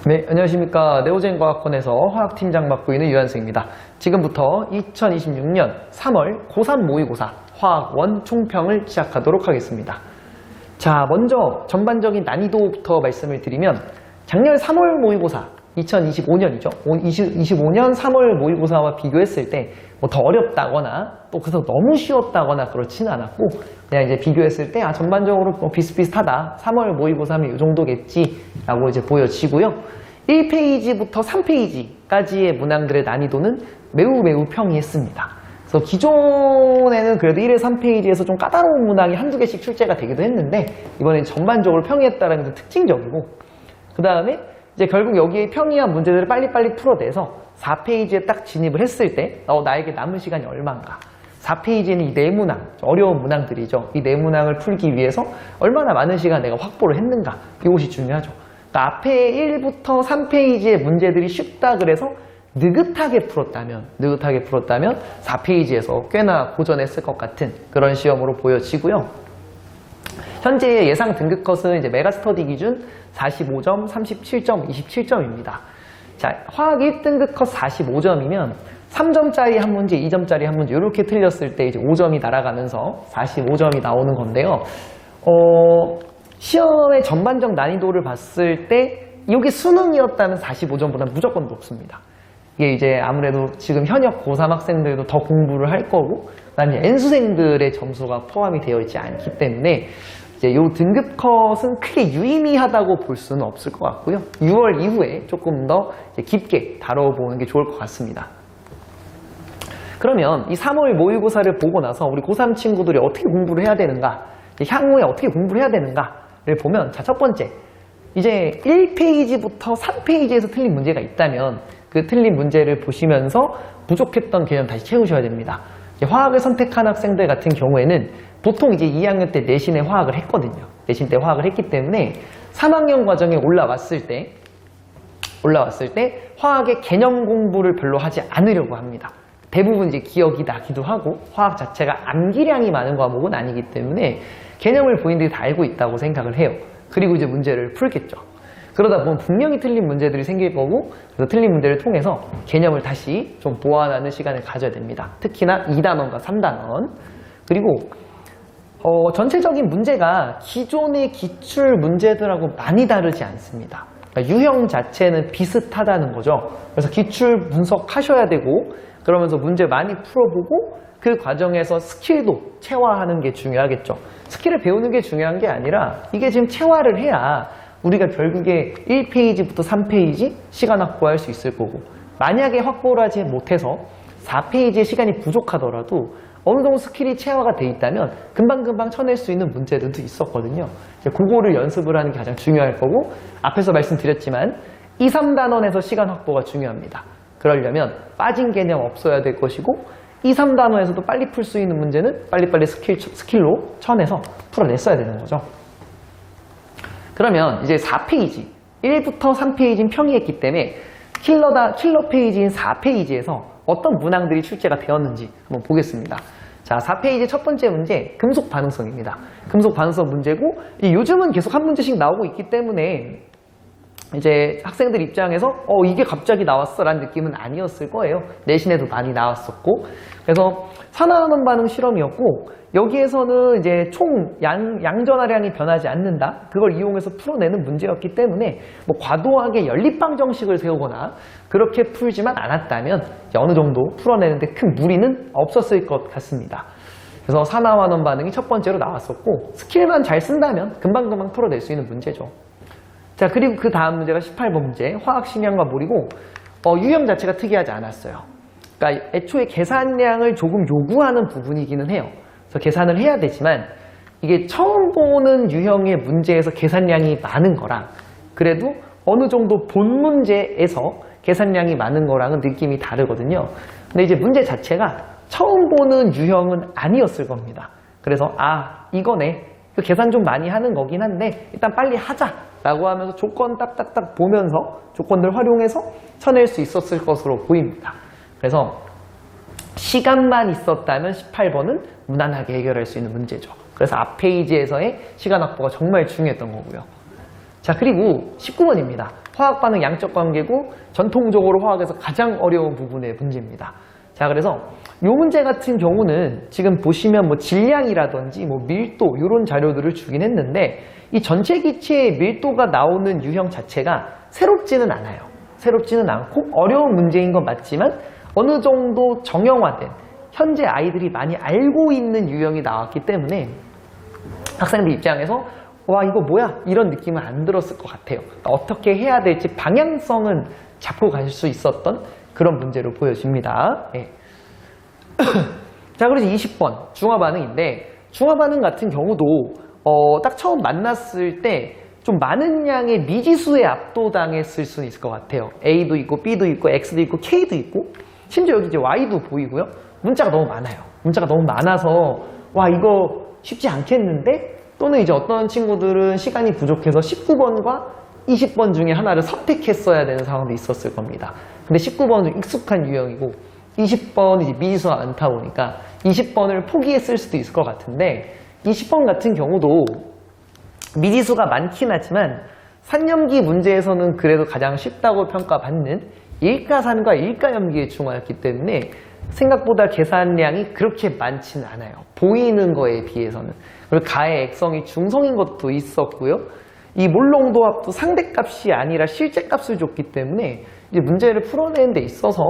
네, 안녕하십니까. 네오젠과학원에서 화학팀장 맡고 있는 유한승입니다. 지금부터 2026년 3월 고3 모의고사 화학원 총평을 시작하도록 하겠습니다. 자, 먼저 전반적인 난이도부터 말씀을 드리면 작년 3월 모의고사 2025년이죠. 25년 3월 모의고사와 비교했을 때 뭐 더 어렵다거나 또 그래서 너무 쉬웠다거나 그렇지는 않았고 그냥 이제 비교했을 때 전반적으로 뭐 비슷비슷하다. 3월 모의고사면 이 정도겠지라고 이제 보여지고요. 1페이지부터 3페이지까지의 문항들의 난이도는 매우 평이했습니다. 그래서 기존에는 그래도 1에 3페이지에서 좀 까다로운 문항이 한두 개씩 출제가 되기도 했는데 이번엔 전반적으로 평이했다는 게 특징적이고 그 다음에 이제 결국 여기에 평이한 문제들을 빨리빨리 풀어내서 4페이지에 딱 진입을 했을 때 나에게 남은 시간이 얼마인가 4페이지에는 이 네 문항, 어려운 문항들이죠. 이 네 문항을 풀기 위해서 얼마나 많은 시간 내가 확보를 했는가 이것이 중요하죠. 그러니까 앞에 1부터 3페이지의 문제들이 쉽다 그래서 느긋하게 풀었다면 4페이지에서 꽤나 고전했을 것 같은 그런 시험으로 보여지고요. 현재 예상 등급 컷은 이제 메가스터디 기준 45점, 37점, 27점입니다. 자, 화학 1등급 컷 45점이면 3점짜리 한 문제, 2점짜리 한 문제 이렇게 틀렸을 때 이제 5점이 날아가면서 45점이 나오는 건데요. 시험의 전반적 난이도를 봤을 때 이게 수능이었다면 45점보다는 무조건 높습니다. 이게 이제 아무래도 지금 현역 고3 학생들도 더 공부를 할 거고 그다음에 N수생들의 점수가 포함이 되어 있지 않기 때문에 이제 이 등급 컷은 크게 유의미하다고 볼 수는 없을 것 같고요. 6월 이후에 조금 더 깊게 다뤄보는 게 좋을 것 같습니다. 그러면 이 3월 모의고사를 보고 나서 우리 고3 친구들이 어떻게 공부를 해야 되는가, 향후에 어떻게 공부를 해야 되는가를 보면 자, 첫 번째, 이제 1페이지부터 3페이지에서 틀린 문제가 있다면 그 틀린 문제를 보시면서 부족했던 개념 다시 채우셔야 됩니다. 화학을 선택한 학생들 같은 경우에는 보통 이제 2학년 때 내신에 화학을 했거든요. 내신 때 화학을 했기 때문에 3학년 과정에 올라왔을 때 화학의 개념 공부를 별로 하지 않으려고 합니다. 대부분 이제 기억이 나기도 하고 화학 자체가 암기량이 많은 과목은 아니기 때문에 개념을 본인들이 다 알고 있다고 생각을 해요. 그리고 이제 문제를 풀겠죠. 그러다 보면 분명히 틀린 문제들이 생길 거고 그래서 틀린 문제를 통해서 개념을 다시 좀 보완하는 시간을 가져야 됩니다. 특히나 2단원과 3단원. 그리고 전체적인 문제가 기존의 기출 문제들하고 많이 다르지 않습니다. 그러니까 유형 자체는 비슷하다는 거죠. 그래서 기출 분석하셔야 되고 그러면서 문제 많이 풀어보고 그 과정에서 스킬도 체화하는 게 중요하겠죠. 스킬을 배우는 게 중요한 게 아니라 이게 지금 체화를 해야 우리가 결국에 1페이지부터 3페이지 시간 확보할 수 있을 거고 만약에 확보를 하지 못해서 4페이지의 시간이 부족하더라도 어느 정도 스킬이 체화가 돼 있다면 금방금방 쳐낼 수 있는 문제들도 있었거든요. 그거를 연습을 하는 게 가장 중요할 거고 앞에서 말씀드렸지만 2, 3단원에서 시간 확보가 중요합니다. 그러려면 빠진 개념 없어야 될 것이고 2, 3단원에서도 빨리 풀 수 있는 문제는 빨리빨리 스킬로 쳐내서 풀어냈어야 되는 거죠. 그러면 이제 4페이지 1부터 3페이지는 평이했기 때문에 킬러 페이지인 4페이지에서 어떤 문항들이 출제가 되었는지 한번 보겠습니다. 자, 4페이지 첫 번째 문제 금속 반응성입니다. 금속 반응성 문제고 요즘은 계속 한 문제씩 나오고 있기 때문에 이제 학생들 입장에서 이게 갑자기 나왔어 라는 느낌은 아니었을 거예요. 내신에도 많이 나왔었고 그래서 산화하는 반응 실험이었고 여기에서는 이제 총 양전하량이 변하지 않는다. 그걸 이용해서 풀어내는 문제였기 때문에 뭐 과도하게 연립방 정식을 세우거나 그렇게 풀지만 않았다면 어느 정도 풀어내는데 큰 무리는 없었을 것 같습니다. 그래서 산화환원 반응이 첫 번째로 나왔었고 스킬만 잘 쓴다면 금방금방 풀어낼 수 있는 문제죠. 자, 그리고 그 다음 문제가 18번 문제 화학 심양과 물이고 유형 자체가 특이하지 않았어요. 그러니까 애초에 계산량을 조금 요구하는 부분이기는 해요. 그래서 계산을 해야 되지만 이게 처음 보는 유형의 문제에서 계산량이 많은 거랑 그래도 어느 정도 본 문제에서 계산량이 많은 거랑은 느낌이 다르거든요. 근데 이제 문제 자체가 처음 보는 유형은 아니었을 겁니다. 그래서 이거네. 계산 좀 많이 하는 거긴 한데 일단 빨리 하자 라고 하면서 조건 딱딱딱 보면서 조건들 활용해서 쳐낼 수 있었을 것으로 보입니다. 그래서 시간만 있었다면 18번은 무난하게 해결할 수 있는 문제죠. 그래서 앞 페이지에서의 시간 확보가 정말 중요했던 거고요. 자, 그리고 19번입니다. 화학 반응 양적 관계고 전통적으로 화학에서 가장 어려운 부분의 문제입니다. 자, 그래서 이 문제 같은 경우는 지금 보시면 뭐 질량이라든지 뭐 밀도 이런 자료들을 주긴 했는데 이 전체 기체의 밀도가 나오는 유형 자체가 새롭지는 않아요. 새롭지는 않고 어려운 문제인 건 맞지만 어느 정도 정형화된 현재 아이들이 많이 알고 있는 유형이 나왔기 때문에 학생들 입장에서 와 이거 뭐야 이런 느낌은 안 들었을 것 같아요. 어떻게 해야 될지 방향성은 잡고 갈 수 있었던 그런 문제로 보여집니다. 예. 자, 그래서 20번 중화반응인데 중화반응 같은 경우도 딱 처음 만났을 때 좀 많은 양의 미지수에 압도당했을 수는 있을 것 같아요. A도 있고 B도 있고 X도 있고 K도 있고 심지어 여기 이제 Y도 보이고요. 문자가 너무 많아요. 문자가 너무 많아서 와 이거 쉽지 않겠는데 또는 이제 어떤 친구들은 시간이 부족해서 19번과 20번 중에 하나를 선택했어야 되는 상황도 있었을 겁니다. 근데 19번은 좀 익숙한 유형이고 20번은 이제 미지수가 많다 보니까 20번을 포기했을 수도 있을 것 같은데 20번 같은 경우도 미지수가 많긴 하지만 산염기 문제에서는 그래도 가장 쉽다고 평가받는 일가산과 일가염기에 중화였기 때문에 생각보다 계산량이 그렇게 많지는 않아요. 보이는 거에 비해서는. 그리고 가의 액성이 중성인 것도 있었고요. 이 몰농도합도 상대값이 아니라 실제값을 줬기 때문에 이제 문제를 풀어내는 데 있어서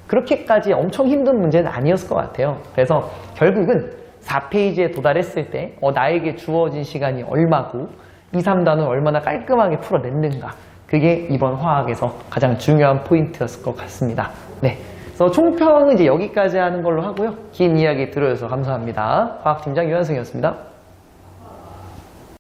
그렇게까지 엄청 힘든 문제는 아니었을 것 같아요. 그래서 결국은 4페이지에 도달했을 때 나에게 주어진 시간이 얼마고 2, 3단은 얼마나 깔끔하게 풀어냈는가 그게 이번 화학에서 가장 중요한 포인트였을 것 같습니다. 네, 그래서 총평은 이제 여기까지 하는 걸로 하고요. 긴 이야기 들어주셔서 감사합니다. 화학팀장 유한승이었습니다.